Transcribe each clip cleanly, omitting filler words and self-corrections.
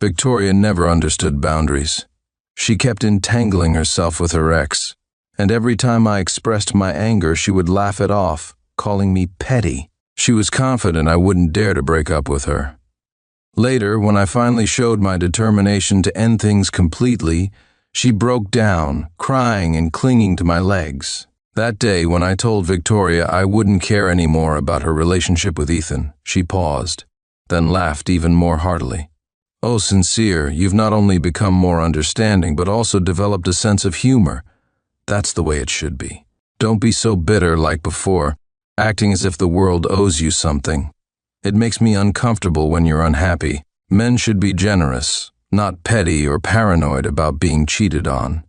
Victoria never understood boundaries. She kept entangling herself with her ex, and every time I expressed my anger, she would laugh it off, calling me petty. She was confident I wouldn't dare to break up with her. Later, when I finally showed my determination to end things completely, she broke down, crying and clinging to my legs. That day, when I told Victoria I wouldn't care anymore about her relationship with Ethan, she paused, then laughed even more heartily. "Oh, Sincere, you've not only become more understanding, but also developed a sense of humor. That's the way it should be. Don't be so bitter like before, acting as if the world owes you something. It makes me uncomfortable when you're unhappy. Men should be generous, not petty or paranoid about being cheated on.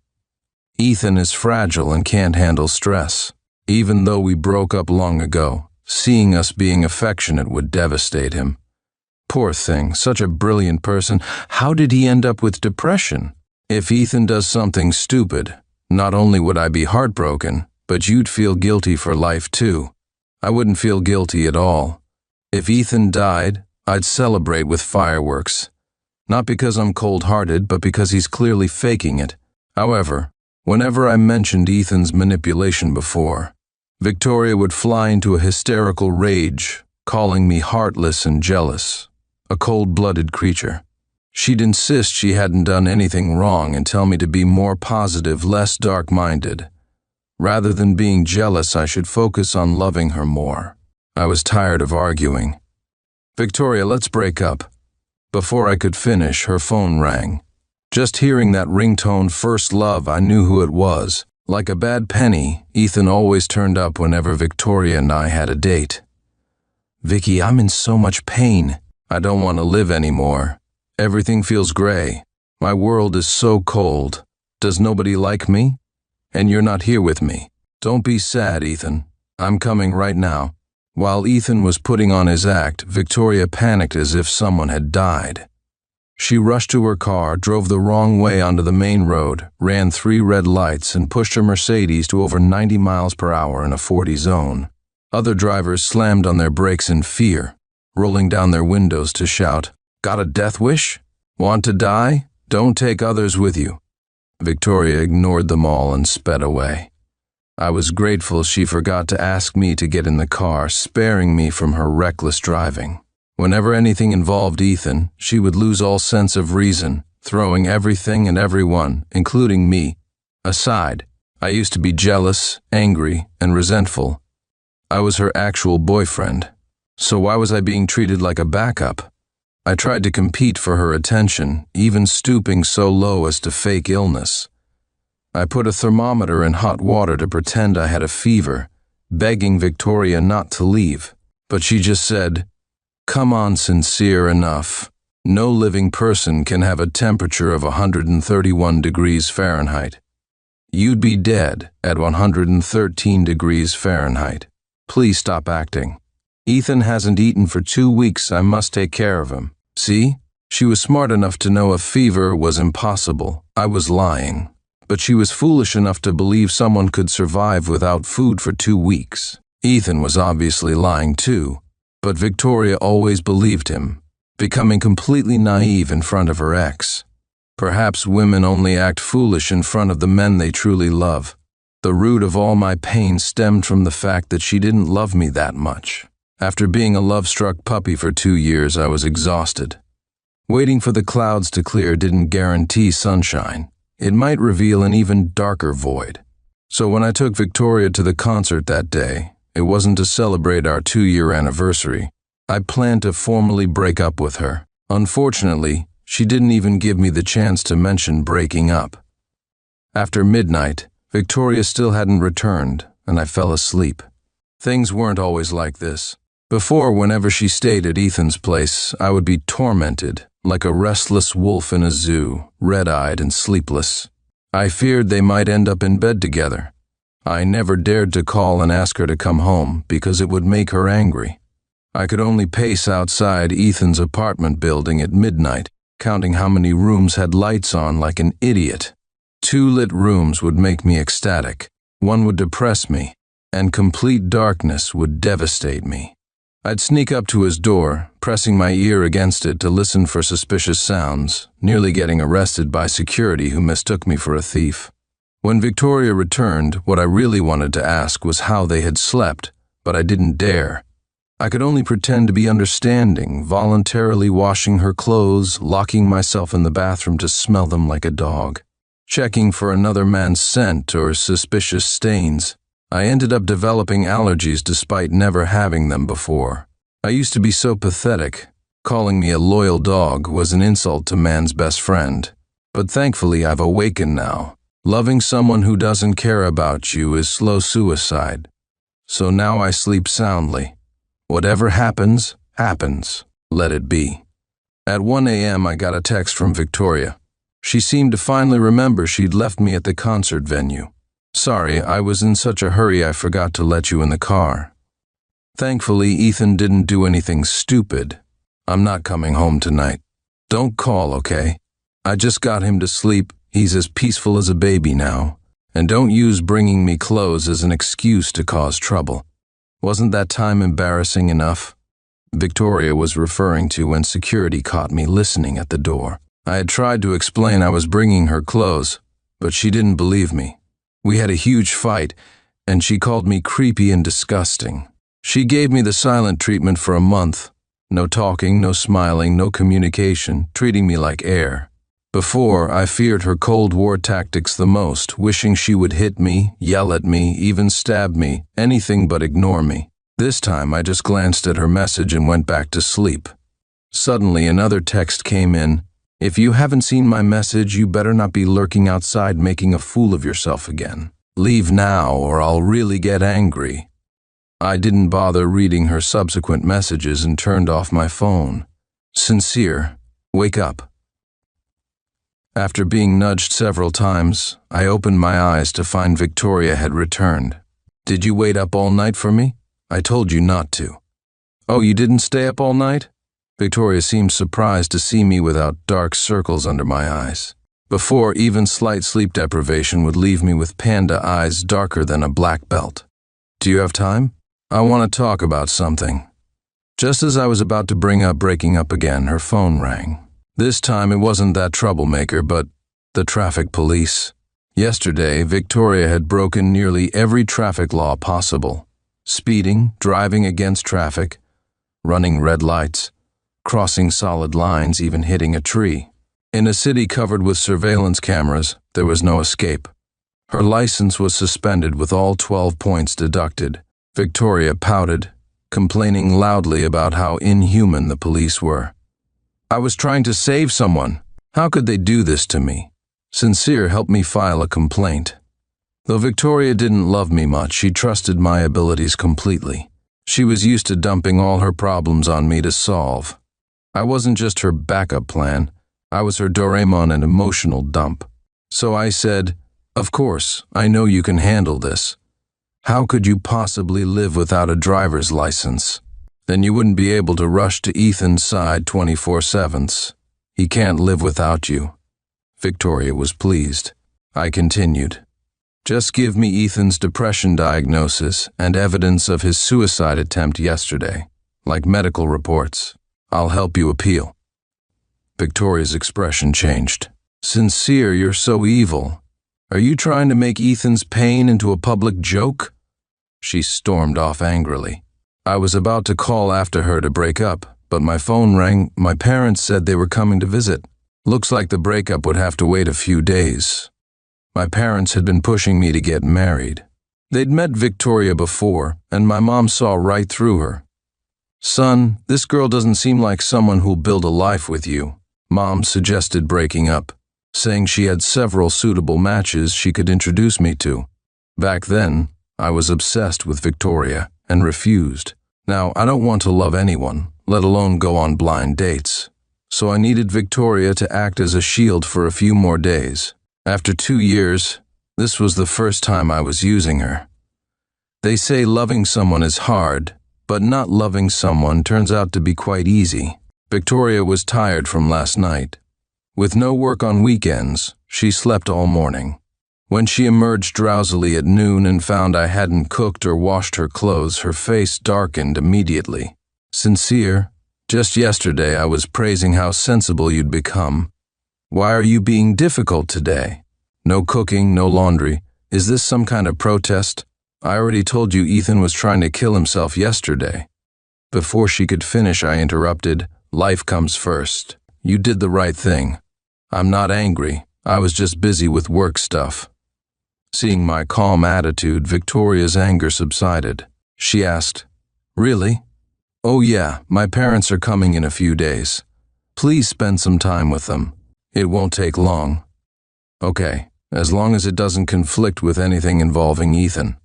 Ethan is fragile and can't handle stress. Even though we broke up long ago, seeing us being affectionate would devastate him. Poor thing, such a brilliant person. How did he end up with depression? If Ethan does something stupid, not only would I be heartbroken, but you'd feel guilty for life too. I wouldn't feel guilty at all. If Ethan died, I'd celebrate with fireworks. Not because I'm cold-hearted, but because he's clearly faking it. However, whenever I mentioned Ethan's manipulation before, Victoria would fly into a hysterical rage, calling me heartless and jealous, a cold-blooded creature. She'd insist she hadn't done anything wrong and tell me to be more positive, less dark-minded. Rather than being jealous, I should focus on loving her more. I was tired of arguing. "Victoria, let's break up." Before I could finish, her phone rang. Just hearing that ringtone, "First Love," I knew who it was. Like a bad penny, Ethan always turned up whenever Victoria and I had a date. "Vicky, I'm in so much pain. I don't want to live anymore. Everything feels gray. My world is so cold. Does nobody like me? And you're not here with me. Don't be sad, Ethan. I'm coming right now." While Ethan was putting on his act, Victoria panicked as if someone had died. She rushed to her car, drove the wrong way onto the main road, ran 3 red lights, and pushed her Mercedes to over 90 miles per hour in a 40 zone. Other drivers slammed on their brakes in fear, rolling down their windows to shout, "Got a death wish? Want to die? Don't take others with you." Victoria ignored them all and sped away. I was grateful she forgot to ask me to get in the car, sparing me from her reckless driving. Whenever anything involved Ethan, she would lose all sense of reason, throwing everything and everyone, including me, aside. I used to be jealous, angry, and resentful. I was her actual boyfriend. So why was I being treated like a backup? I tried to compete for her attention, even stooping so low as to fake illness. I put a thermometer in hot water to pretend I had a fever, begging Victoria not to leave. But she just said, "Come on, Sincere, enough. No living person can have a temperature of 131 degrees Fahrenheit. You'd be dead at 113 degrees Fahrenheit. Please stop acting. Ethan hasn't eaten for 2 weeks. I must take care of him." See? She was smart enough to know a fever was impossible. I was lying. But she was foolish enough to believe someone could survive without food for 2 weeks. Ethan was obviously lying too, but Victoria always believed him, becoming completely naive in front of her ex. Perhaps women only act foolish in front of the men they truly love. The root of all my pain stemmed from the fact that she didn't love me that much. After being a love-struck puppy for 2 years, I was exhausted. Waiting for the clouds to clear didn't guarantee sunshine. It might reveal an even darker void. So when I took Victoria to the concert that day, it wasn't to celebrate our 2-year anniversary. I planned to formally break up with her. Unfortunately, she didn't even give me the chance to mention breaking up. After midnight, Victoria still hadn't returned, and I fell asleep. Things weren't always like this. Before, whenever she stayed at Ethan's place, I would be tormented, like a restless wolf in a zoo, red-eyed and sleepless. I feared they might end up in bed together. I never dared to call and ask her to come home because it would make her angry. I could only pace outside Ethan's apartment building at midnight, counting how many rooms had lights on like an idiot. 2 lit rooms would make me ecstatic, 1 would depress me, and complete darkness would devastate me. I'd sneak up to his door, pressing my ear against it to listen for suspicious sounds, nearly getting arrested by security who mistook me for a thief. When Victoria returned, what I really wanted to ask was how they had slept, but I didn't dare. I could only pretend to be understanding, voluntarily washing her clothes, locking myself in the bathroom to smell them like a dog, checking for another man's scent or suspicious stains. I ended up developing allergies despite never having them before. I used to be so pathetic. Calling me a loyal dog was an insult to man's best friend. But thankfully I've awakened now. Loving someone who doesn't care about you is slow suicide. So now I sleep soundly. Whatever happens, happens. Let it be. At 1 a.m. I got a text from Victoria. She seemed to finally remember she'd left me at the concert venue. Sorry, I was in such a hurry I forgot to let you in the car. Thankfully, Ethan didn't do anything stupid. I'm not coming home tonight. Don't call, okay? I just got him to sleep. He's as peaceful as a baby now. And don't use bringing me clothes as an excuse to cause trouble. Wasn't that time embarrassing enough? Victoria was referring to when security caught me listening at the door. I had tried to explain I was bringing her clothes, but she didn't believe me. We had a huge fight, and she called me creepy and disgusting. She gave me the silent treatment for a month. No talking, no smiling, no communication, treating me like air. Before, I feared her Cold War tactics the most, wishing she would hit me, yell at me, even stab me, anything but ignore me. This time, I just glanced at her message and went back to sleep. Suddenly, another text came in. If you haven't seen my message, you better not be lurking outside making a fool of yourself again. Leave now or I'll really get angry. I didn't bother reading her subsequent messages and turned off my phone. Sincere, wake up. After being nudged several times, I opened my eyes to find Victoria had returned. Did you wait up all night for me? I told you not to. Oh, you didn't stay up all night? Victoria seemed surprised to see me without dark circles under my eyes. Before, even slight sleep deprivation would leave me with panda eyes darker than a black belt. Do you have time? I want to talk about something. Just as I was about to bring up breaking up again, her phone rang. This time it wasn't that troublemaker, but the traffic police. Yesterday, Victoria had broken nearly every traffic law possible. Speeding, driving against traffic, running red lights, crossing solid lines, even hitting a tree. In a city covered with surveillance cameras, there was no escape. Her license was suspended with all 12 points deducted. Victoria pouted, complaining loudly about how inhuman the police were. I was trying to save someone. How could they do this to me? Sincere helped me file a complaint. Though Victoria didn't love me much, she trusted my abilities completely. She was used to dumping all her problems on me to solve. I wasn't just her backup plan. I was her Doraemon and emotional dump. So I said, of course, I know you can handle this. How could you possibly live without a driver's license? Then you wouldn't be able to rush to Ethan's side 24/7. He can't live without you. Victoria was pleased. I continued. Just give me Ethan's depression diagnosis and evidence of his suicide attempt yesterday, like medical reports. I'll help you appeal. Victoria's expression changed. Sincere, you're so evil. Are you trying to make Ethan's pain into a public joke? She stormed off angrily. I was about to call after her to break up, but my phone rang. My parents said they were coming to visit. Looks like the breakup would have to wait a few days. My parents had been pushing me to get married. They'd met Victoria before, and my mom saw right through her. Son, this girl doesn't seem like someone who'll build a life with you. Mom suggested breaking up, saying she had several suitable matches she could introduce me to. Back then, I was obsessed with Victoria and refused. Now, I don't want to love anyone, let alone go on blind dates. So I needed Victoria to act as a shield for a few more days. After 2 years, this was the first time I was using her. They say loving someone is hard, but not loving someone turns out to be quite easy. Victoria was tired from last night. With no work on weekends, she slept all morning. When she emerged drowsily at noon and found I hadn't cooked or washed her clothes, her face darkened immediately. Sincere, just yesterday I was praising how sensible you'd become. Why are you being difficult today? No cooking, no laundry. Is this some kind of protest? I already told you Ethan was trying to kill himself yesterday. Before she could finish, I interrupted. Life comes first. You did the right thing. I'm not angry. I was just busy with work stuff. Seeing my calm attitude, Victoria's anger subsided. She asked, Really? Oh yeah, my parents are coming in a few days. Please spend some time with them. It won't take long. Okay, as long as it doesn't conflict with anything involving Ethan.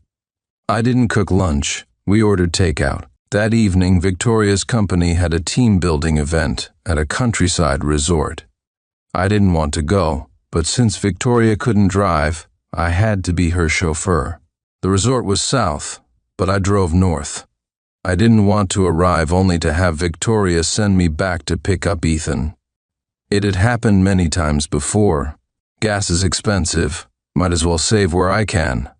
I didn't cook lunch. We ordered takeout. That evening, Victoria's company had a team-building event at a countryside resort. I didn't want to go, but since Victoria couldn't drive, I had to be her chauffeur. The resort was south, but I drove north. I didn't want to arrive only to have Victoria send me back to pick up Ethan. It had happened many times before. Gas is expensive. Might as well save where I can.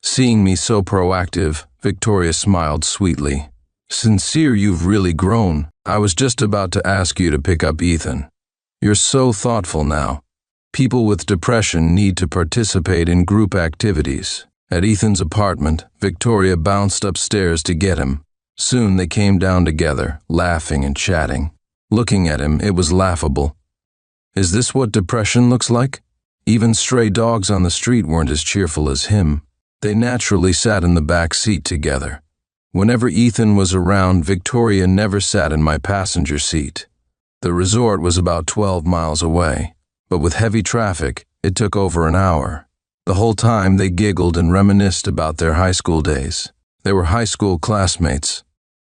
Seeing me so proactive, Victoria smiled sweetly. Sincere, you've really grown. I was just about to ask you to pick up Ethan. You're so thoughtful now. People with depression need to participate in group activities. At Ethan's apartment, Victoria bounced upstairs to get him. Soon they came down together, laughing and chatting. Looking at him, it was laughable. Is this what depression looks like? Even stray dogs on the street weren't as cheerful as him. They naturally sat in the back seat together. Whenever Ethan was around, Victoria never sat in my passenger seat. The resort was about 12 miles away, but with heavy traffic, it took over an hour. The whole time they giggled and reminisced about their high school days. They were high school classmates,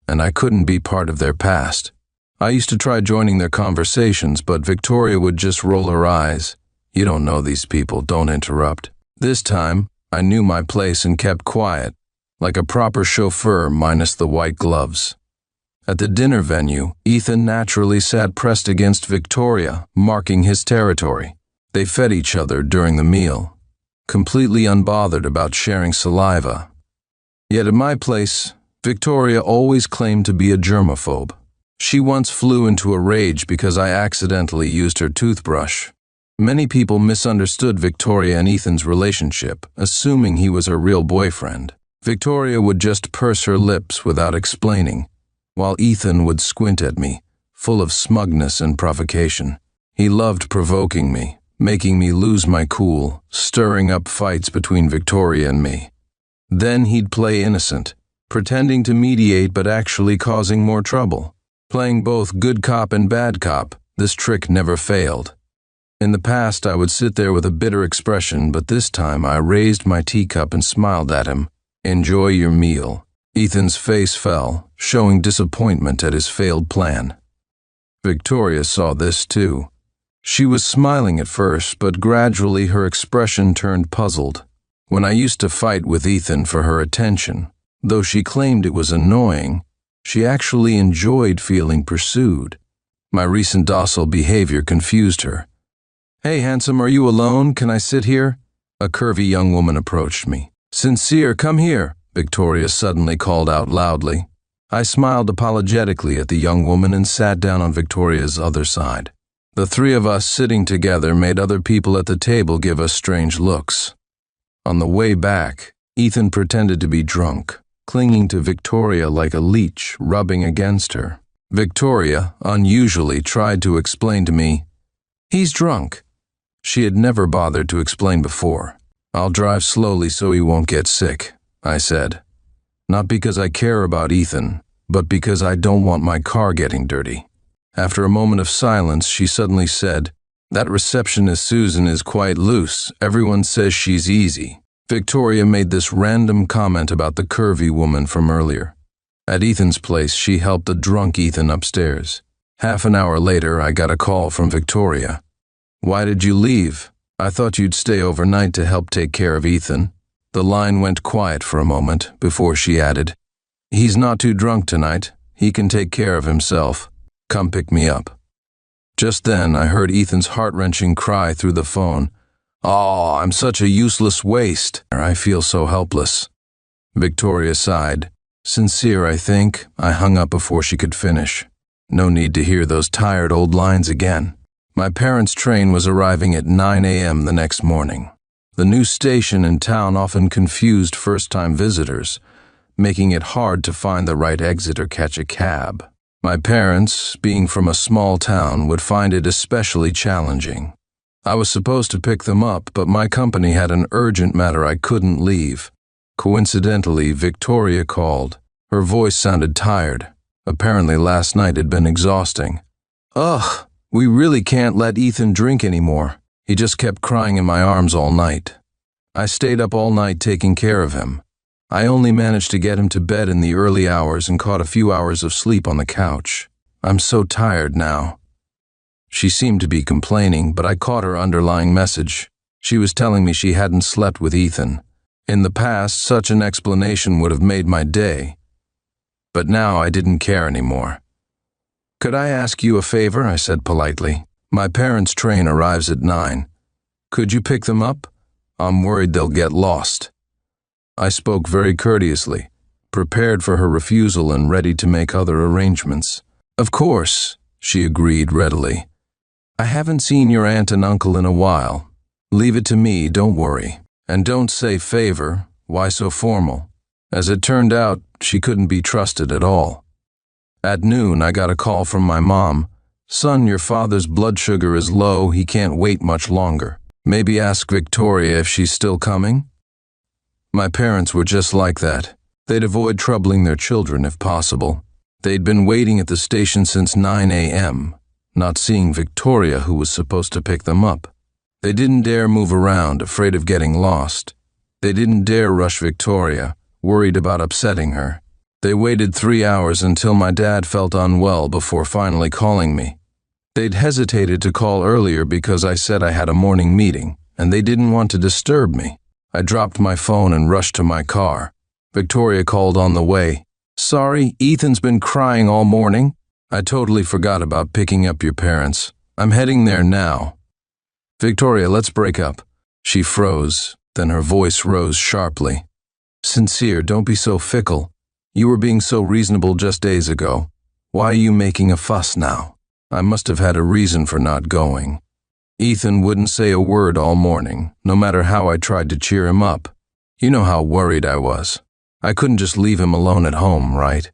and I couldn't be part of their past. I used to try joining their conversations, but Victoria would just roll her eyes. You don't know these people, don't interrupt. This time, I knew my place and kept quiet, like a proper chauffeur minus the white gloves. At the dinner venue, Ethan naturally sat pressed against Victoria, marking his territory. They fed each other during the meal, completely unbothered about sharing saliva. Yet at my place, Victoria always claimed to be a germaphobe. She once flew into a rage because I accidentally used her toothbrush. Many people misunderstood Victoria and Ethan's relationship, assuming he was her real boyfriend. Victoria would just purse her lips without explaining, while Ethan would squint at me, full of smugness and provocation. He loved provoking me, making me lose my cool, stirring up fights between Victoria and me. Then he'd play innocent, pretending to mediate but actually causing more trouble. Playing both good cop and bad cop, this trick never failed. In the past, I would sit there with a bitter expression, but this time I raised my teacup and smiled at him. Enjoy your meal. Ethan's face fell, showing disappointment at his failed plan. Victoria saw this too. She was smiling at first, but gradually her expression turned puzzled. When I used to fight with Ethan for her attention, though she claimed it was annoying, she actually enjoyed feeling pursued. My recent docile behavior confused her. Hey, handsome, are you alone? Can I sit here? A curvy young woman approached me. Sincere, come here, Victoria suddenly called out loudly. I smiled apologetically at the young woman and sat down on Victoria's other side. The three of us sitting together made other people at the table give us strange looks. On the way back, Ethan pretended to be drunk, clinging to Victoria like a leech, rubbing against her. Victoria, unusually, tried to explain to me, "He's drunk." She had never bothered to explain before. "I'll drive slowly so he won't get sick," I said. Not because I care about Ethan, but because I don't want my car getting dirty. After a moment of silence, she suddenly said, "That receptionist Susan is quite loose. Everyone says she's easy." Victoria made this random comment about the curvy woman from earlier. At Ethan's place, she helped a drunk Ethan upstairs. Half an hour later, I got a call from Victoria. "Why did you leave? I thought you'd stay overnight to help take care of Ethan." The line went quiet for a moment before she added, "He's not too drunk tonight. He can take care of himself. Come pick me up." Just then, I heard Ethan's heart-wrenching cry through the phone. "Oh, I'm such a useless waste. I feel so helpless." Victoria sighed. Sincere, I think. I hung up before she could finish. No need to hear those tired old lines again. My parents' train was arriving at 9 a.m. the next morning. The new station in town often confused first-time visitors, making it hard to find the right exit or catch a cab. My parents, being from a small town, would find it especially challenging. I was supposed to pick them up, but my company had an urgent matter I couldn't leave. Coincidentally, Victoria called. Her voice sounded tired. Apparently last night had been exhausting. Ugh, we really can't let Ethan drink anymore. He just kept crying in my arms all night. I stayed up all night taking care of him. I only managed to get him to bed in the early hours and caught a few hours of sleep on the couch. I'm so tired now. She seemed to be complaining, but I caught her underlying message. She was telling me she hadn't slept with Ethan. In the past, such an explanation would have made my day. But now I didn't care anymore. Could I ask you a favor? I said politely. My parents' train arrives at 9. Could you pick them up? I'm worried they'll get lost. I spoke very courteously, prepared for her refusal and ready to make other arrangements. Of course, she agreed readily. I haven't seen your aunt and uncle in a while. Leave it to me, don't worry. And don't say favor. Why so formal? As it turned out, she couldn't be trusted at all. At noon, I got a call from my mom. Son, your father's blood sugar is low. He can't wait much longer. Maybe ask Victoria if she's still coming? My parents were just like that. They'd avoid troubling their children if possible. They'd been waiting at the station since 9 a.m., not seeing Victoria, who was supposed to pick them up. They didn't dare move around, afraid of getting lost. They didn't dare rush Victoria, worried about upsetting her. They waited 3 hours until my dad felt unwell before finally calling me. They'd hesitated to call earlier because I said I had a morning meeting, and they didn't want to disturb me. I dropped my phone and rushed to my car. Victoria called on the way. Sorry, Ethan's been crying all morning. I totally forgot about picking up your parents. I'm heading there now. Victoria, let's break up. She froze, then her voice rose sharply. Sincere, don't be so fickle. You were being so reasonable just days ago. Why are you making a fuss now? I must have had a reason for not going. Ethan wouldn't say a word all morning, no matter how I tried to cheer him up. You know how worried I was. I couldn't just leave him alone at home, right?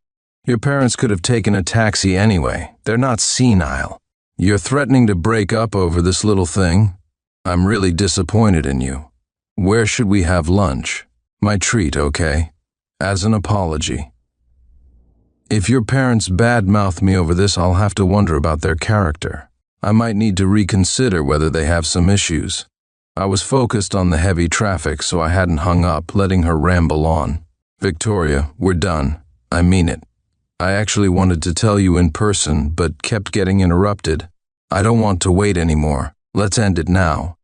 Your parents could have taken a taxi anyway. They're not senile. You're threatening to break up over this little thing? I'm really disappointed in you. Where should we have lunch? My treat, okay? As an apology. If your parents badmouth me over this, I'll have to wonder about their character. I might need to reconsider whether they have some issues. I was focused on the heavy traffic, so I hadn't hung up, letting her ramble on. Victoria, we're done. I mean it. I actually wanted to tell you in person, but kept getting interrupted. I don't want to wait anymore. Let's end it now.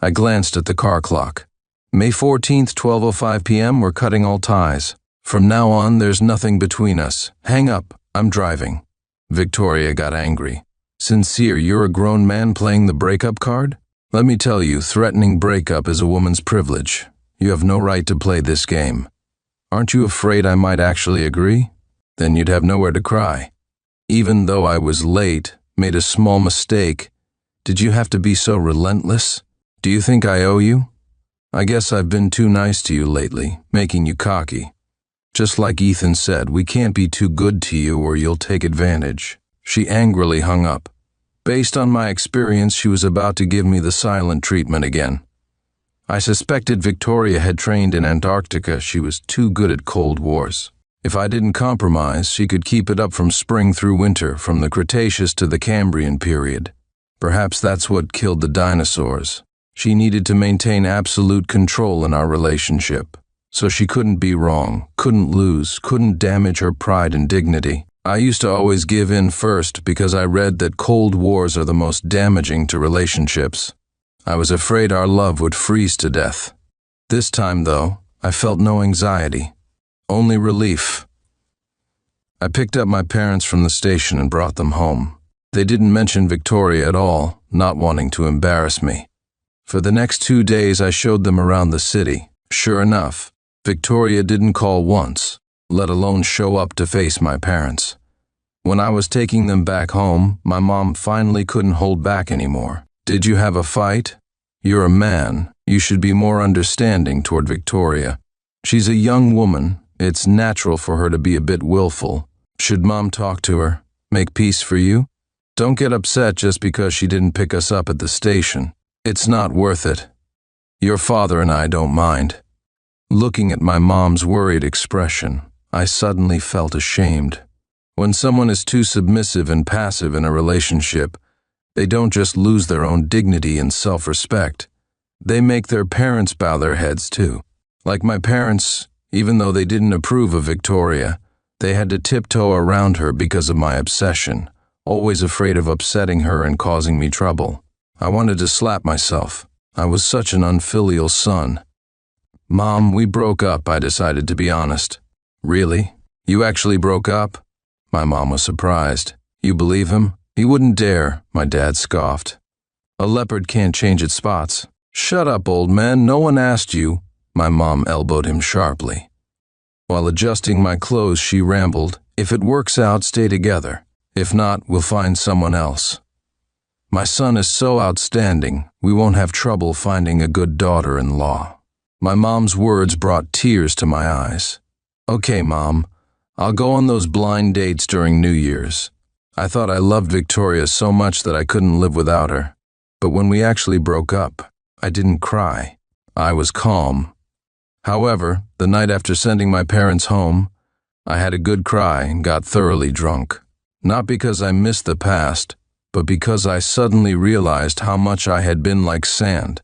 I glanced at the car clock. May 14th, 12:05 p.m., we're cutting all ties. From now on, there's nothing between us. Hang up. I'm driving. Victoria got angry. Sincere, you're a grown man playing the breakup card? Let me tell you, threatening breakup is a woman's privilege. You have no right to play this game. Aren't you afraid I might actually agree? Then you'd have nowhere to cry. Even though I was late, made a small mistake, did you have to be so relentless? Do you think I owe you? I guess I've been too nice to you lately, making you cocky. Just like Ethan said, we can't be too good to you or you'll take advantage. She angrily hung up. Based on my experience, she was about to give me the silent treatment again. I suspected Victoria had trained in Antarctica. She was too good at Cold Wars. If I didn't compromise, she could keep it up from spring through winter, from the Cretaceous to the Cambrian period. Perhaps that's what killed the dinosaurs. She needed to maintain absolute control in our relationship. So she couldn't be wrong, couldn't lose, couldn't damage her pride and dignity. I used to always give in first because I read that Cold Wars are the most damaging to relationships. I was afraid our love would freeze to death. This time, though, I felt no anxiety, only relief. I picked up my parents from the station and brought them home. They didn't mention Victoria at all, not wanting to embarrass me. For the next 2 days, I showed them around the city. Sure enough, Victoria didn't call once. let alone show up to face my parents. When I was taking them back home, my mom finally couldn't hold back anymore. "Did you have a fight? You're a man. You should be more understanding toward Victoria. She's a young woman. It's natural for her to be a bit willful. Should Mom talk to her? Make peace for you? Don't get upset just because she didn't pick us up at the station. It's not worth it. Your father and I don't mind." Looking at my mom's worried expression, I suddenly felt ashamed. When someone is too submissive and passive in a relationship, they don't just lose their own dignity and self-respect. They make their parents bow their heads too. Like my parents, even though they didn't approve of Victoria, they had to tiptoe around her because of my obsession, always afraid of upsetting her and causing me trouble. I wanted to slap myself. I was such an unfilial son. "Mom, we broke up," I decided to be honest. "Really? You actually broke up?" My mom was surprised. "You believe him? He wouldn't dare," my dad scoffed. "A leopard can't change its spots." "Shut up, old man, no one asked you." My mom elbowed him sharply. While adjusting my clothes, she rambled, "If it works out, stay together. If not, we'll find someone else. My son is so outstanding, we won't have trouble finding a good daughter-in-law." My mom's words brought tears to my eyes. "Okay, Mom, I'll go on those blind dates during New Year's. I thought I loved Victoria so much that I couldn't live without her. But when we actually broke up, I didn't cry. I was calm. However, the night after sending my parents home, I had a good cry and got thoroughly drunk. Not because I missed the past, but because I suddenly realized how much I had been like sand.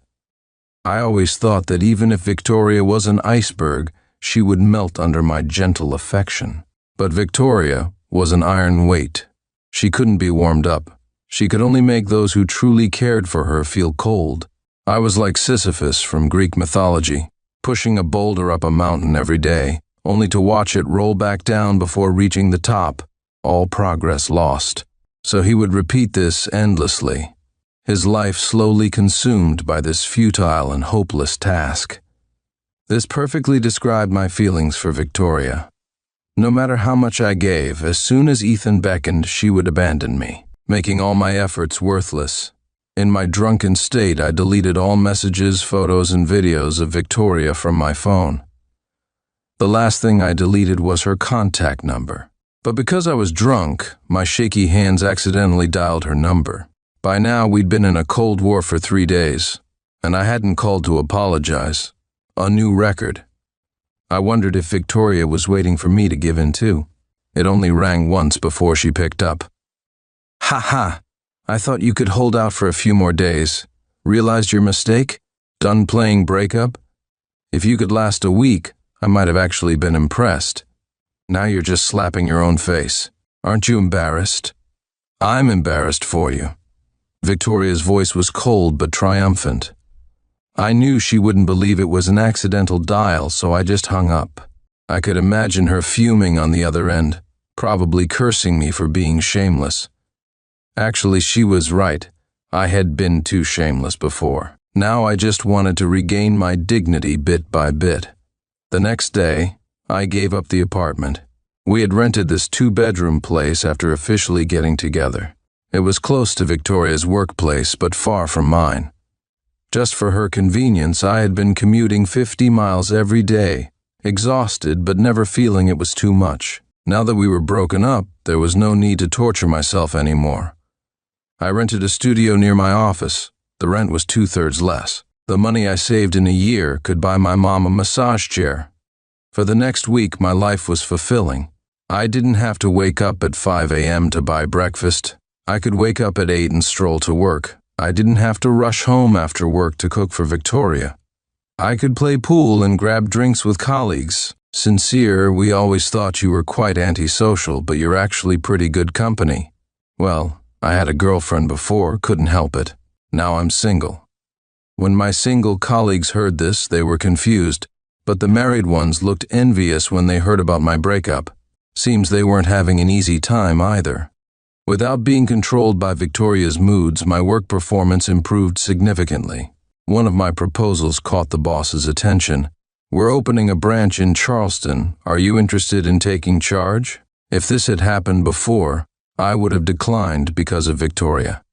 I always thought that even if Victoria was an iceberg, she would melt under my gentle affection. But Victoria was an iron weight. She couldn't be warmed up. She could only make those who truly cared for her feel cold. I was like Sisyphus from Greek mythology, pushing a boulder up a mountain every day, only to watch it roll back down before reaching the top, all progress lost. So he would repeat this endlessly, his life slowly consumed by this futile and hopeless task. This perfectly described my feelings for Victoria. No matter how much I gave, as soon as Ethan beckoned, she would abandon me, making all my efforts worthless. In my drunken state, I deleted all messages, photos, and videos of Victoria from my phone. The last thing I deleted was her contact number. But because I was drunk, my shaky hands accidentally dialed her number. By now, we'd been in a Cold War for 3 days, and I hadn't called to apologize. A new record. I wondered if Victoria was waiting for me to give in too. It only rang once before she picked up. "Ha ha! I thought you could hold out for a few more days. Realized your mistake? Done playing breakup? If you could last a week, I might have actually been impressed. Now you're just slapping your own face. Aren't you embarrassed?" "I'm embarrassed for you." Victoria's voice was cold but triumphant. I knew she wouldn't believe it was an accidental dial, so I just hung up. I could imagine her fuming on the other end, probably cursing me for being shameless. Actually, she was right. I had been too shameless before. Now I just wanted to regain my dignity bit by bit. The next day, I gave up the apartment. We had rented this 2-bedroom place after officially getting together. It was close to Victoria's workplace, but far from mine. Just for her convenience, I had been commuting 50 miles every day, exhausted but never feeling it was too much. Now that we were broken up, there was no need to torture myself anymore. I rented a studio near my office. The rent was 2/3 less. The money I saved in a year could buy my mom a massage chair. For the next week, my life was fulfilling. I didn't have to wake up at 5 a.m. to buy breakfast. I could wake up at 8 and stroll to work. I didn't have to rush home after work to cook for Victoria. I could play pool and grab drinks with colleagues. "Sincere, we always thought you were quite antisocial, but you're actually pretty good company." Well, I had a girlfriend before, couldn't help it. Now I'm single. When my single colleagues heard this, they were confused, but the married ones looked envious when they heard about my breakup. Seems they weren't having an easy time either. Without being controlled by Victoria's moods, my work performance improved significantly. One of my proposals caught the boss's attention, "We're opening a branch in Charleston. Are you interested in taking charge?" If this had happened before, I would have declined because of Victoria.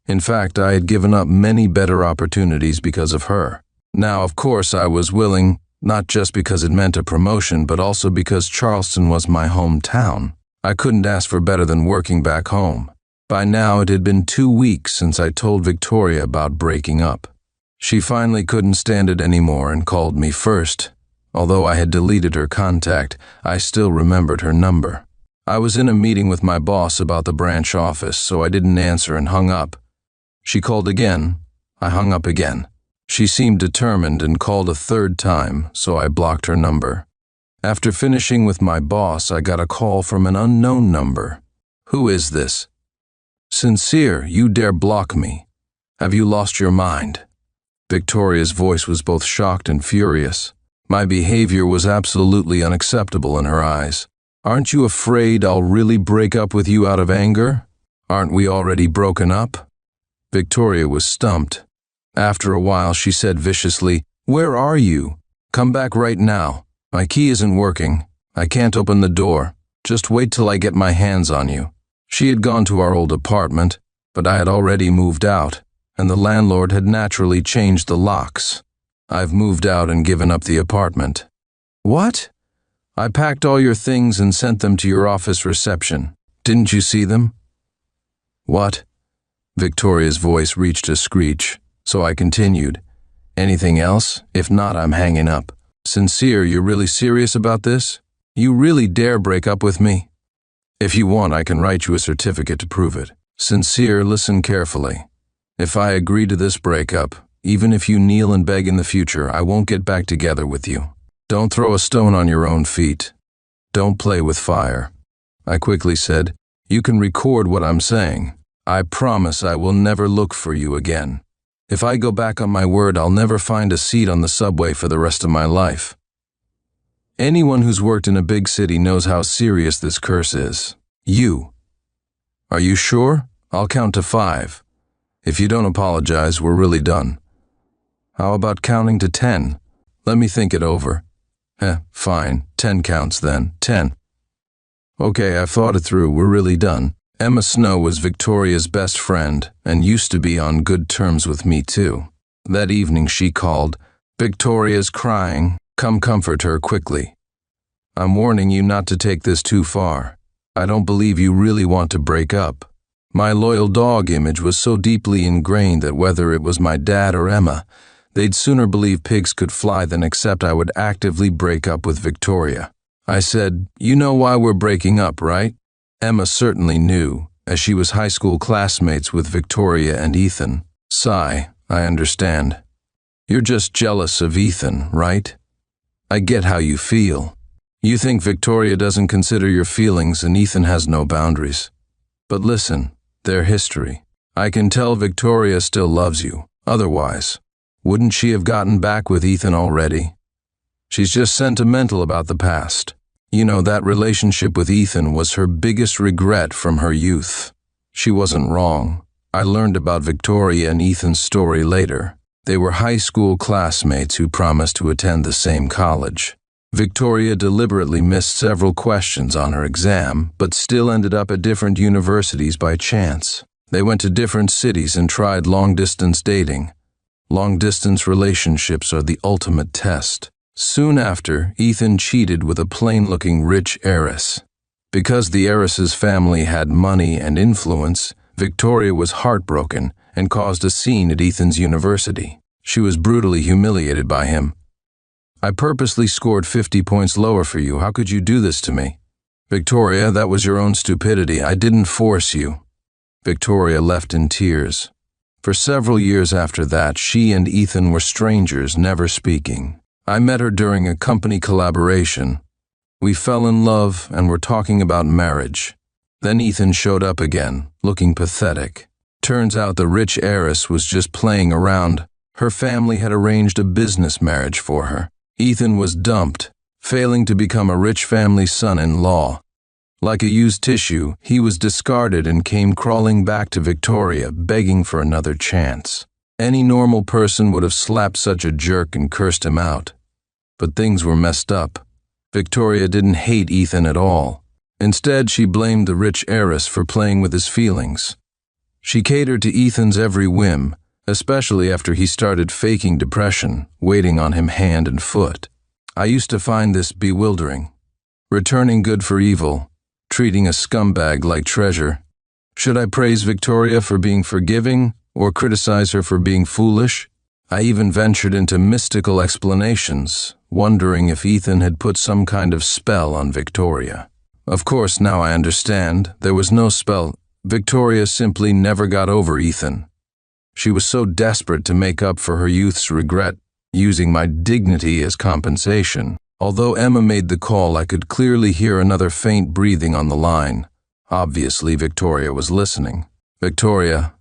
In fact, I had given up many better opportunities because of her. Now, of course, I was willing, not just because it meant a promotion, but also because Charleston was my hometown. I couldn't ask for better than working back home. By now, it had been 2 weeks since I told Victoria about breaking up. She finally couldn't stand it anymore and called me first. Although I had deleted her contact, I still remembered her number. I was in a meeting with my boss about the branch office, so I didn't answer and hung up. She called again. I hung up again. She seemed determined and called a third time, so I blocked her number. After finishing with my boss, I got a call from an unknown number. "Who is this?" "Sincere, you dare block me. Have you lost your mind?" Victoria's voice was both shocked and furious. My behavior was absolutely unacceptable in her eyes. "Aren't you afraid I'll really break up with you out of anger? Aren't we already broken up?" Victoria was stumped. After a while, she said viciously, "Where are you? Come back right now. My key isn't working. I can't open the door. Just wait till I get my hands on you." She had gone to our old apartment, but I had already moved out, and the landlord had naturally changed the locks. I've moved out and given up the apartment. "What?" "I packed all your things and sent them to your office reception. Didn't you see them?" "What?" Victoria's voice reached a screech, so I continued. "Anything else? If not, I'm hanging up." "Sincere, you're really serious about this? You really dare break up with me?" "If you want, I can write you a certificate to prove it." "Sincere, listen carefully. If I agree to this breakup, even if you kneel and beg in the future, I won't get back together with you. Don't throw a stone on your own feet. Don't play with fire." I quickly said, "You can record what I'm saying. I promise I will never look for you again. If I go back on my word, I'll never find a seat on the subway for the rest of my life." Anyone who's worked in a big city knows how serious this curse is. "You. Are you sure? I'll count to 5. If you don't apologize, we're really done." "How about counting to 10? Let me think it over." Fine. 10 counts then. 10. "Okay, I've thought it through. We're really done." Emma Snow was Victoria's best friend and used to be on good terms with me too. That evening she called. "Victoria's crying. Come comfort her quickly. I'm warning you not to take this too far. I don't believe you really want to break up." My loyal dog image was so deeply ingrained that whether it was my dad or Emma, they'd sooner believe pigs could fly than accept I would actively break up with Victoria. I said, "You know why we're breaking up, right?" Emma certainly knew, as she was high school classmates with Victoria and Ethan. "Sigh, I understand. You're just jealous of Ethan, right? I get how you feel. You think Victoria doesn't consider your feelings and Ethan has no boundaries. But listen, their history. I can tell Victoria still loves you. Otherwise, wouldn't she have gotten back with Ethan already? She's just sentimental about the past. You know, that relationship with Ethan was her biggest regret from her youth. She wasn't wrong. I learned about Victoria and Ethan's story later. They were high school classmates who promised to attend the same college. Victoria deliberately missed several questions on her exam, but still ended up at different universities by chance. They went to different cities and tried long-distance dating. Long-distance relationships are the ultimate test. Soon after, Ethan cheated with a plain-looking rich heiress. Because the heiress's family had money and influence, Victoria was heartbroken and caused a scene at Ethan's university. She was brutally humiliated by him. "I purposely scored 50 points lower for you. How could you do this to me?" "Victoria, that was your own stupidity. I didn't force you." Victoria left in tears. For several years after that, she and Ethan were strangers, never speaking. I met her during a company collaboration. We fell in love and were talking about marriage. Then Ethan showed up again, looking pathetic. Turns out the rich heiress was just playing around. Her family had arranged a business marriage for her. Ethan was dumped, failing to become a rich family's son-in-law. Like a used tissue, he was discarded and came crawling back to Victoria, begging for another chance. Any normal person would have slapped such a jerk and cursed him out. But things were messed up. Victoria didn't hate Ethan at all. Instead, she blamed the rich heiress for playing with his feelings. She catered to Ethan's every whim, especially after he started faking depression, waiting on him hand and foot. I used to find this bewildering. Returning good for evil, treating a scumbag like treasure. Should I praise Victoria for being forgiving or criticize her for being foolish? I even ventured into mystical explanations, wondering if Ethan had put some kind of spell on Victoria. Of course, now I understand, there was no spell. Victoria simply never got over Ethan. She was so desperate to make up for her youth's regret, using my dignity as compensation. Although Emma made the call, I could clearly hear another faint breathing on the line. Obviously, Victoria was listening. Victoria,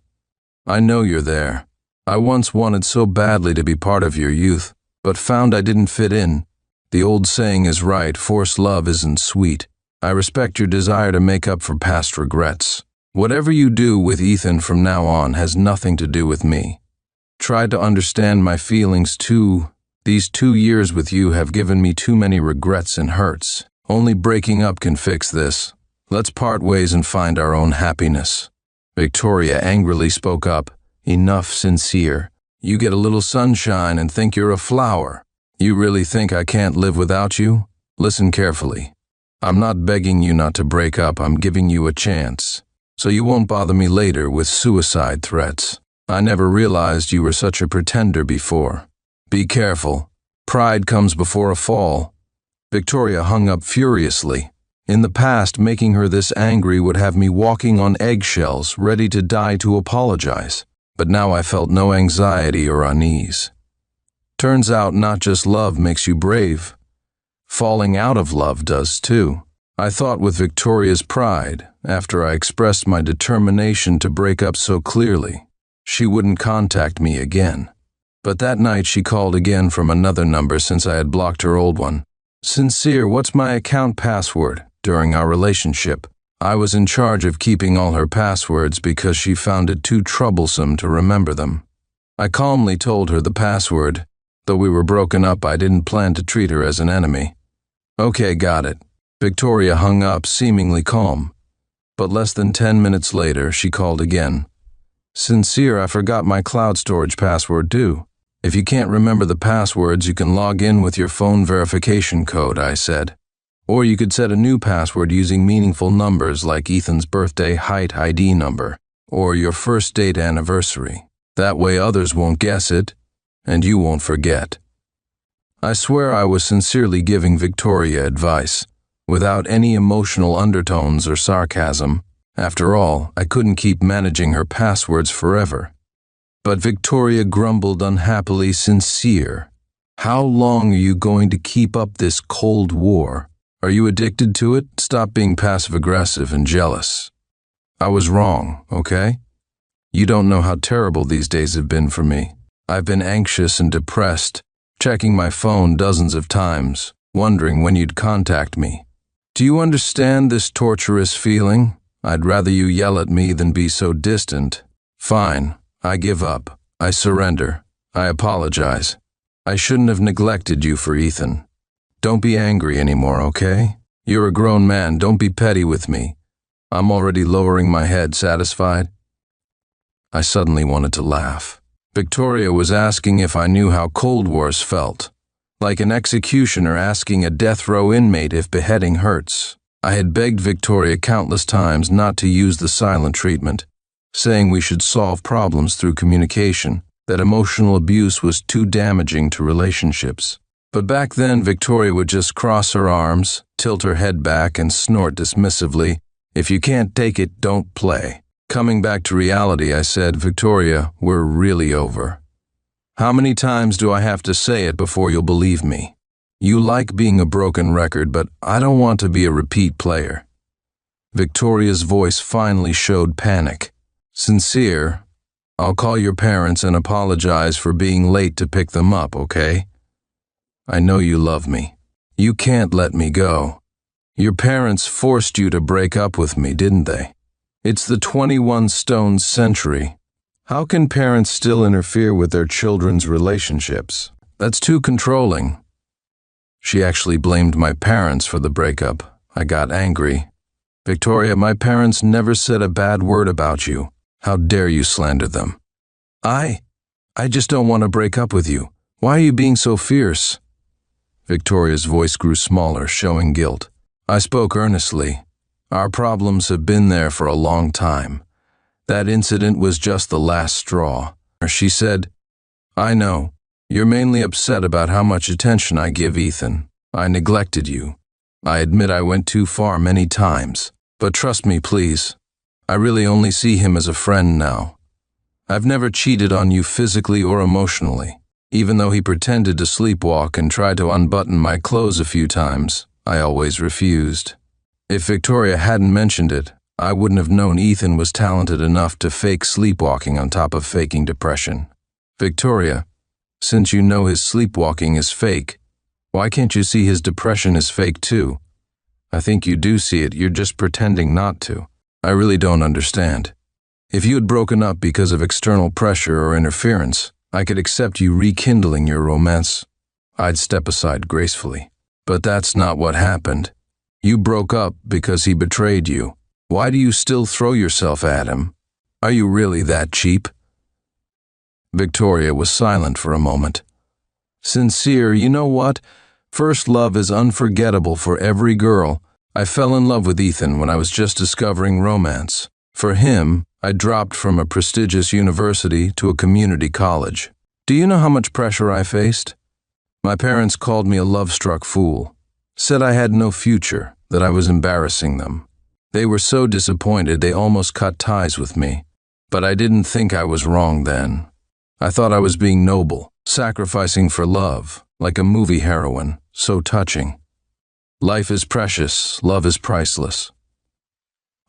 I know you're there. I once wanted so badly to be part of your youth, but found I didn't fit in. The old saying is right, forced love isn't sweet. I respect your desire to make up for past regrets. Whatever you do with Ethan from now on has nothing to do with me. Try to understand my feelings too. These 2 years with you have given me too many regrets and hurts. Only breaking up can fix this. Let's part ways and find our own happiness. Victoria angrily spoke up. Enough, Sincere. You get a little sunshine and think you're a flower. You really think I can't live without you? Listen carefully. I'm not begging you not to break up, I'm giving you a chance. So you won't bother me later with suicide threats. I never realized you were such a pretender before. Be careful. Pride comes before a fall. Victoria hung up furiously. In the past, making her this angry would have me walking on eggshells, ready to die to apologize. But now I felt no anxiety or unease. Turns out not just love makes you brave. Falling out of love does too. I thought with Victoria's pride, after I expressed my determination to break up so clearly, she wouldn't contact me again. But that night she called again from another number since I had blocked her old one. Sincere, what's my account password? During our relationship, I was in charge of keeping all her passwords because she found it too troublesome to remember them. I calmly told her the password. Though we were broken up, I didn't plan to treat her as an enemy. Okay, got it. Victoria hung up, seemingly calm. But less than 10 minutes later, she called again. Sincere, I forgot my cloud storage password too. If you can't remember the passwords, you can log in with your phone verification code, I said. Or you could set a new password using meaningful numbers like Ethan's birthday height ID number, or your first date anniversary. That way others won't guess it, and you won't forget. I swear I was sincerely giving Victoria advice, without any emotional undertones or sarcasm. After all, I couldn't keep managing her passwords forever. But Victoria grumbled unhappily. Sincere, how long are you going to keep up this Cold War? Are you addicted to it? Stop being passive-aggressive and jealous. I was wrong, okay? You don't know how terrible these days have been for me. I've been anxious and depressed, checking my phone dozens of times, wondering when you'd contact me. Do you understand this torturous feeling? I'd rather you yell at me than be so distant. Fine, I give up. I surrender. I apologize. I shouldn't have neglected you for Ethan. Don't be angry anymore, okay? You're a grown man, don't be petty with me. I'm already lowering my head, satisfied? I suddenly wanted to laugh. Victoria was asking if I knew how Cold Wars felt. Like an executioner asking a death row inmate if beheading hurts. I had begged Victoria countless times not to use the silent treatment, saying we should solve problems through communication, that emotional abuse was too damaging to relationships. But back then, Victoria would just cross her arms, tilt her head back, and snort dismissively, "If you can't take it, don't play." Coming back to reality, I said, "Victoria, we're really over. How many times do I have to say it before you'll believe me? You like being a broken record, but I don't want to be a repeat player." Victoria's voice finally showed panic. "Sincere, I'll call your parents and apologize for being late to pick them up, okay? I know you love me. You can't let me go. Your parents forced you to break up with me, didn't they? It's the 21 Stones century. How can parents still interfere with their children's relationships? That's too controlling. She actually blamed my parents for the breakup. I got angry. Victoria, my parents never said a bad word about you. How dare you slander them? I just don't want to break up with you. Why are you being so fierce? Victoria's voice grew smaller, showing guilt. I spoke earnestly. Our problems have been there for a long time. That incident was just the last straw. She said, I know. You're mainly upset about how much attention I give Ethan. I neglected you. I admit I went too far many times. But trust me, please. I really only see him as a friend now. I've never cheated on you physically or emotionally. Even though he pretended to sleepwalk and tried to unbutton my clothes a few times, I always refused. If Victoria hadn't mentioned it, I wouldn't have known Ethan was talented enough to fake sleepwalking on top of faking depression. Victoria, since you know his sleepwalking is fake, why can't you see his depression is fake too? I think you do see it, you're just pretending not to. I really don't understand. If you had broken up because of external pressure or interference, I could accept you rekindling your romance. I'd step aside gracefully. But that's not what happened. You broke up because he betrayed you. Why do you still throw yourself at him? Are you really that cheap? Victoria was silent for a moment. Sincere, you know what? First love is unforgettable for every girl. I fell in love with Ethan when I was just discovering romance. For him, I dropped from a prestigious university to a community college. Do you know how much pressure I faced? My parents called me a love-struck fool, said I had no future, that I was embarrassing them. They were so disappointed they almost cut ties with me. But I didn't think I was wrong then. I thought I was being noble, sacrificing for love, like a movie heroine, so touching. Life is precious, love is priceless.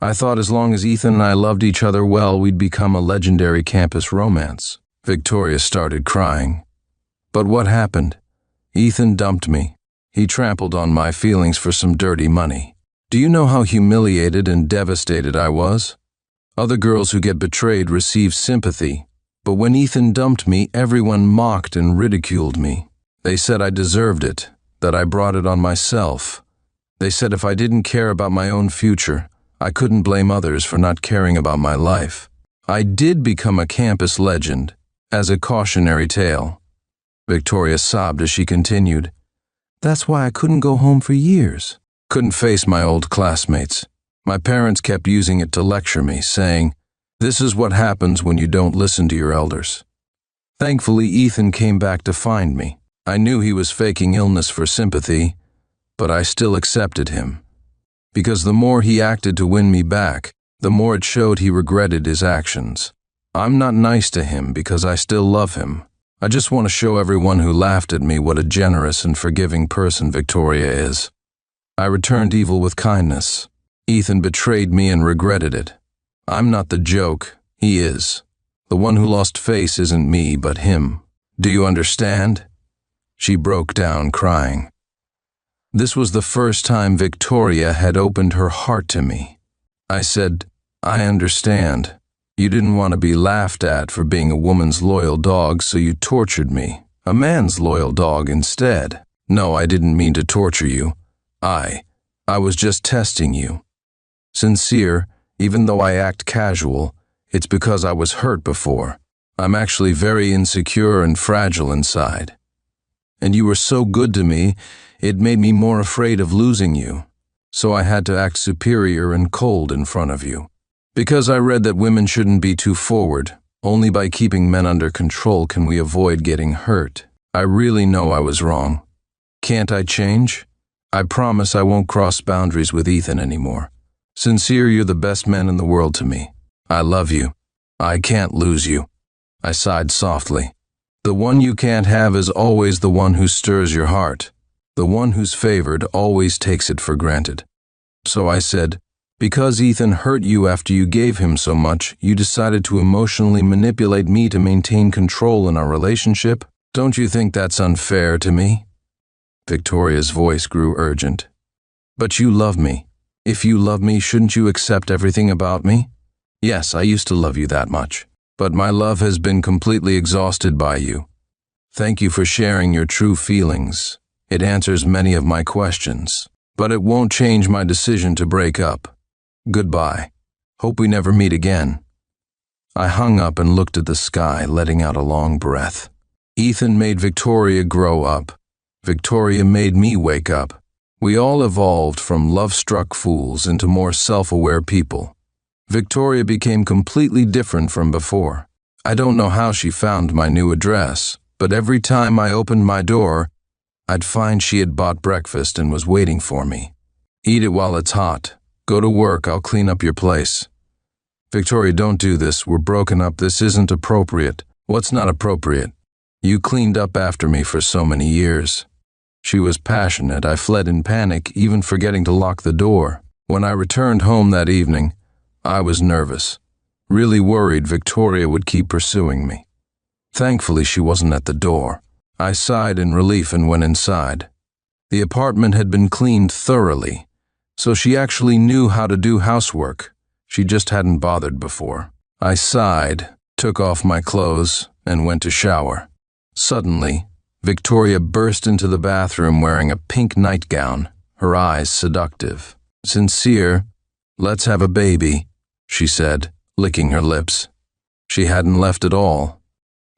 I thought as long as Ethan and I loved each other well, we'd become a legendary campus romance. Victoria started crying. But what happened? Ethan dumped me. He trampled on my feelings for some dirty money. Do you know how humiliated and devastated I was? Other girls who get betrayed receive sympathy. But when Ethan dumped me, everyone mocked and ridiculed me. They said I deserved it, that I brought it on myself. They said if I didn't care about my own future, I couldn't blame others for not caring about my life. I did become a campus legend, as a cautionary tale. Victoria sobbed as she continued. That's why I couldn't go home for years. Couldn't face my old classmates. My parents kept using it to lecture me, saying, this is what happens when you don't listen to your elders. Thankfully, Ethan came back to find me. I knew he was faking illness for sympathy, but I still accepted him. Because the more he acted to win me back, the more it showed he regretted his actions. I'm not nice to him because I still love him. I just want to show everyone who laughed at me what a generous and forgiving person Victoria is. I returned evil with kindness. Ethan betrayed me and regretted it. I'm not the joke, he is. The one who lost face isn't me, but him. Do you understand? She broke down crying. This was the first time Victoria had opened her heart to me. I said, I understand. You didn't want to be laughed at for being a woman's loyal dog, so you tortured me, a man's loyal dog instead. No, I didn't mean to torture you. I was just testing you. Sincere, even though I act casual, it's because I was hurt before. I'm actually very insecure and fragile inside. And you were so good to me, it made me more afraid of losing you. So I had to act superior and cold in front of you. Because I read that women shouldn't be too forward. Only by keeping men under control can we avoid getting hurt. I really know I was wrong. Can't I change? I promise I won't cross boundaries with Ethan anymore. Sincere, you're the best man in the world to me. I love you. I can't lose you. I sighed softly. The one you can't have is always the one who stirs your heart. The one who's favored always takes it for granted. So I said, because Ethan hurt you after you gave him so much, you decided to emotionally manipulate me to maintain control in our relationship? Don't you think that's unfair to me? Victoria's voice grew urgent. But you love me. If you love me, shouldn't you accept everything about me? Yes, I used to love you that much. But my love has been completely exhausted by you. Thank you for sharing your true feelings. It answers many of my questions, but it won't change my decision to break up. Goodbye. Hope we never meet again." I hung up and looked at the sky, letting out a long breath. Ethan made Victoria grow up. Victoria made me wake up. We all evolved from love-struck fools into more self-aware people. Victoria became completely different from before. I don't know how she found my new address, but every time I opened my door, I'd find she had bought breakfast and was waiting for me. "Eat it while it's hot. Go to work, I'll clean up your place." "Victoria, don't do this. We're broken up. This isn't appropriate." "What's not appropriate? You cleaned up after me for so many years." She was passionate. I fled in panic, even forgetting to lock the door. When I returned home that evening, I was nervous, really worried Victoria would keep pursuing me. Thankfully, she wasn't at the door. I sighed in relief and went inside. The apartment had been cleaned thoroughly, so she actually knew how to do housework. She just hadn't bothered before. I sighed, took off my clothes, and went to shower. Suddenly, Victoria burst into the bathroom wearing a pink nightgown, her eyes seductive. "Sincere, let's have a baby," she said, licking her lips. She hadn't left at all.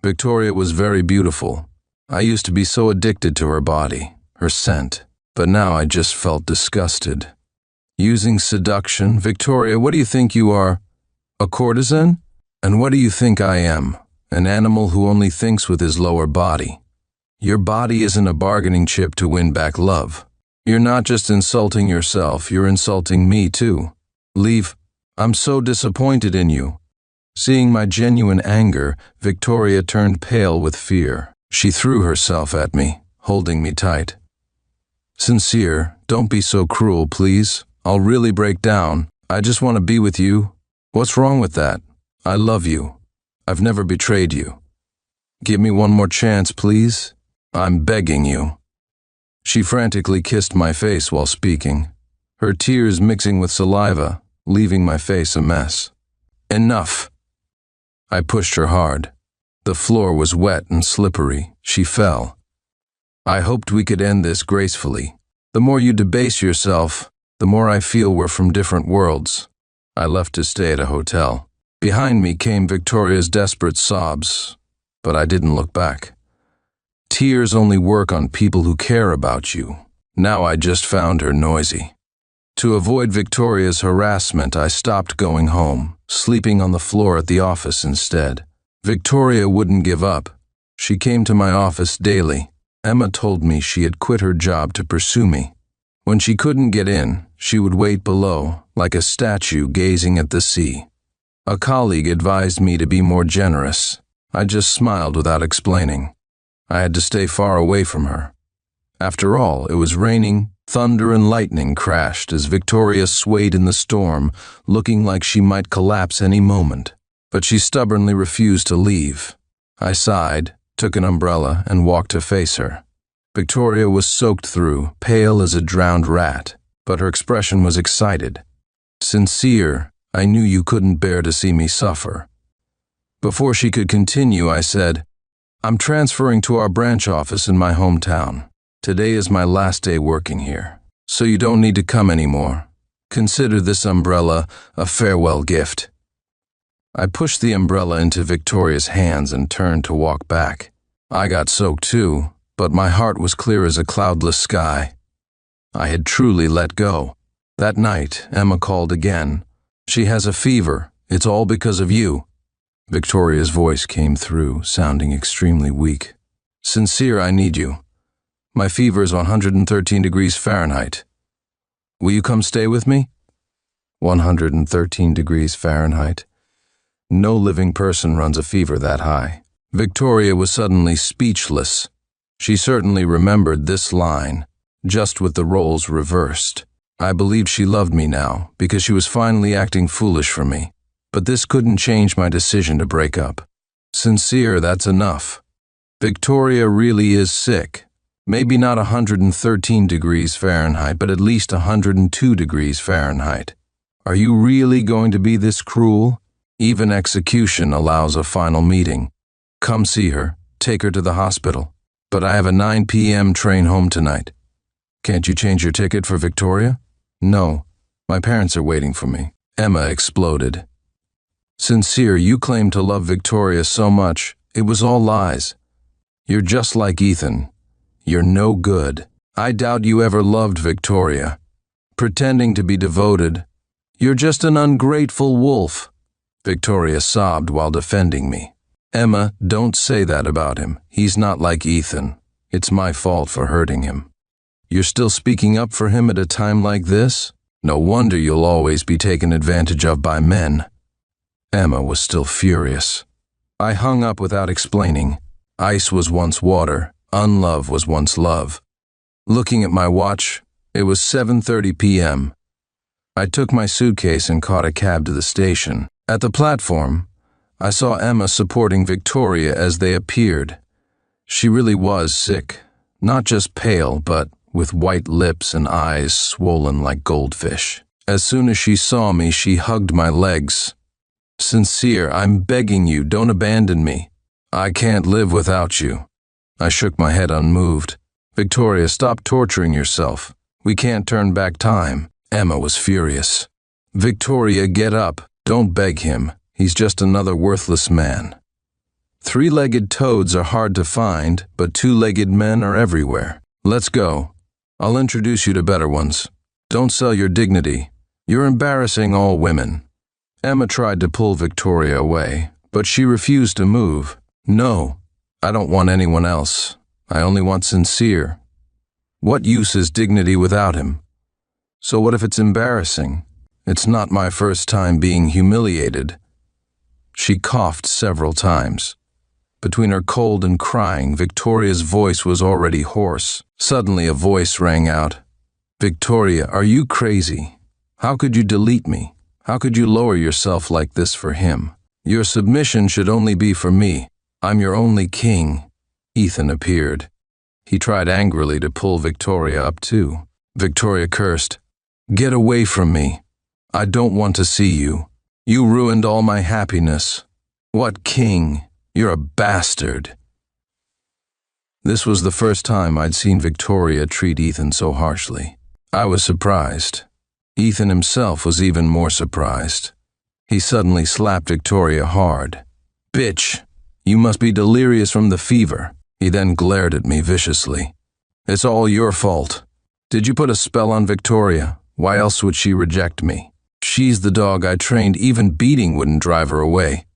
Victoria was very beautiful. I used to be so addicted to her body, her scent, but now I just felt disgusted. Using seduction, "Victoria, what do you think you are? A courtesan? And what do you think I am? An animal who only thinks with his lower body. Your body isn't a bargaining chip to win back love. You're not just insulting yourself, you're insulting me too. Leave. I'm so disappointed in you." Seeing my genuine anger, Victoria turned pale with fear. She threw herself at me, holding me tight. "Sincere, don't be so cruel, please. I'll really break down. I just want to be with you. What's wrong with that? I love you. I've never betrayed you. Give me one more chance, please. I'm begging you." She frantically kissed my face while speaking, her tears mixing with saliva, leaving my face a mess. "Enough." I pushed her hard. The floor was wet and slippery. She fell. "I hoped we could end this gracefully. The more you debase yourself, the more I feel we're from different worlds." I left to stay at a hotel. Behind me came Victoria's desperate sobs, but I didn't look back. Tears only work on people who care about you. Now I just found her noisy. To avoid Victoria's harassment, I stopped going home, sleeping on the floor at the office instead. Victoria wouldn't give up. She came to my office daily. Emma told me she had quit her job to pursue me. When she couldn't get in, she would wait below, like a statue gazing at the sea. A colleague advised me to be more generous. I just smiled without explaining. I had to stay far away from her. After all, it was raining. Thunder and lightning crashed as Victoria swayed in the storm, looking like she might collapse any moment. But she stubbornly refused to leave. I sighed, took an umbrella, and walked to face her. Victoria was soaked through, pale as a drowned rat, but her expression was excited. "Sincere, I knew you couldn't bear to see me suffer." Before she could continue, I said, "I'm transferring to our branch office in my hometown. Today is my last day working here, so you don't need to come anymore. Consider this umbrella a farewell gift." I pushed the umbrella into Victoria's hands and turned to walk back. I got soaked too, but my heart was clear as a cloudless sky. I had truly let go. That night, Emma called again. "She has a fever. It's all because of you." Victoria's voice came through, sounding extremely weak. "Sincere, I need you. My fever is 113 degrees Fahrenheit. Will you come stay with me?" 113 degrees Fahrenheit. No living person runs a fever that high. Victoria was suddenly speechless. She certainly remembered this line, just with the roles reversed. I believed she loved me now, because she was finally acting foolish for me. But this couldn't change my decision to break up. "Sincere, that's enough. Victoria really is sick. Maybe not 113 degrees Fahrenheit, but at least 102 degrees Fahrenheit. Are you really going to be this cruel? Even execution allows a final meeting. Come see her. Take her to the hospital." But I have a 9 p.m. train home tonight. Can't you change your ticket for Victoria? No, my parents are waiting for me. Emma exploded. Sincere, you claim to love Victoria so much. It was all lies. You're just like Ethan. You're no good. I doubt you ever loved Victoria. Pretending to be devoted. You're just an ungrateful wolf. Victoria sobbed while defending me. Emma, don't say that about him. He's not like Ethan. It's my fault for hurting him. You're still speaking up for him at a time like this? No wonder you'll always be taken advantage of by men. Emma was still furious. I hung up without explaining. Ice was once water. Unlove was once love. Looking at my watch, it was 7:30 p.m. I took my suitcase and caught a cab to the station. At the platform, I saw Emma supporting Victoria as they appeared. She really was sick, not just pale, but with white lips and eyes swollen like goldfish. As soon as she saw me, she hugged my legs. Sincere, I'm begging you, don't abandon me. I can't live without you. I shook my head unmoved. Victoria, stop torturing yourself. We can't turn back time. Emma was furious. Victoria, get up. Don't beg him. He's just another worthless man. Three-legged toads are hard to find, but two-legged men are everywhere. Let's go. I'll introduce you to better ones. Don't sell your dignity. You're embarrassing all women. Emma tried to pull Victoria away, but she refused to move. No, I don't want anyone else. I only want Sincere. What use is dignity without him? So what if it's embarrassing? It's not my first time being humiliated. She coughed several times. Between her cold and crying, Victoria's voice was already hoarse. Suddenly a voice rang out. Victoria, are you crazy? How could you delete me? How could you lower yourself like this for him? Your submission should only be for me. I'm your only king. Ethan appeared. He tried angrily to pull Victoria up too. Victoria cursed. Get away from me. I don't want to see you. You ruined all my happiness. What king? You're a bastard. This was the first time I'd seen Victoria treat Ethan so harshly. I was surprised. Ethan himself was even more surprised. He suddenly slapped Victoria hard. Bitch, you must be delirious from the fever. He then glared at me viciously. It's all your fault. Did you put a spell on Victoria? Why else would she reject me? She's the dog I trained. Even beating wouldn't drive her away.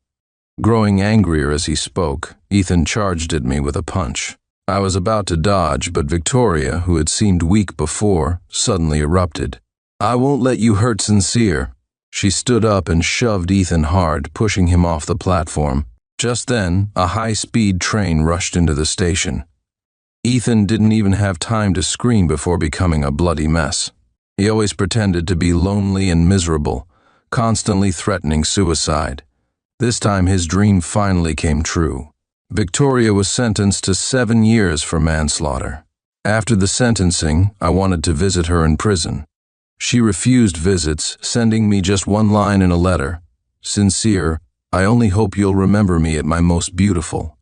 Growing angrier as he spoke, Ethan charged at me with a punch. I was about to dodge, but Victoria, who had seemed weak before, suddenly erupted. I won't let you hurt Sincere. She stood up and shoved Ethan hard, pushing him off the platform. Just then, a high-speed train rushed into the station. Ethan didn't even have time to scream before becoming a bloody mess. He always pretended to be lonely and miserable, constantly threatening suicide. This time his dream finally came true. Victoria was sentenced to 7 years for manslaughter. After the sentencing, I wanted to visit her in prison. She refused visits, sending me just one line in a letter. Sincere, I only hope you'll remember me at my most beautiful.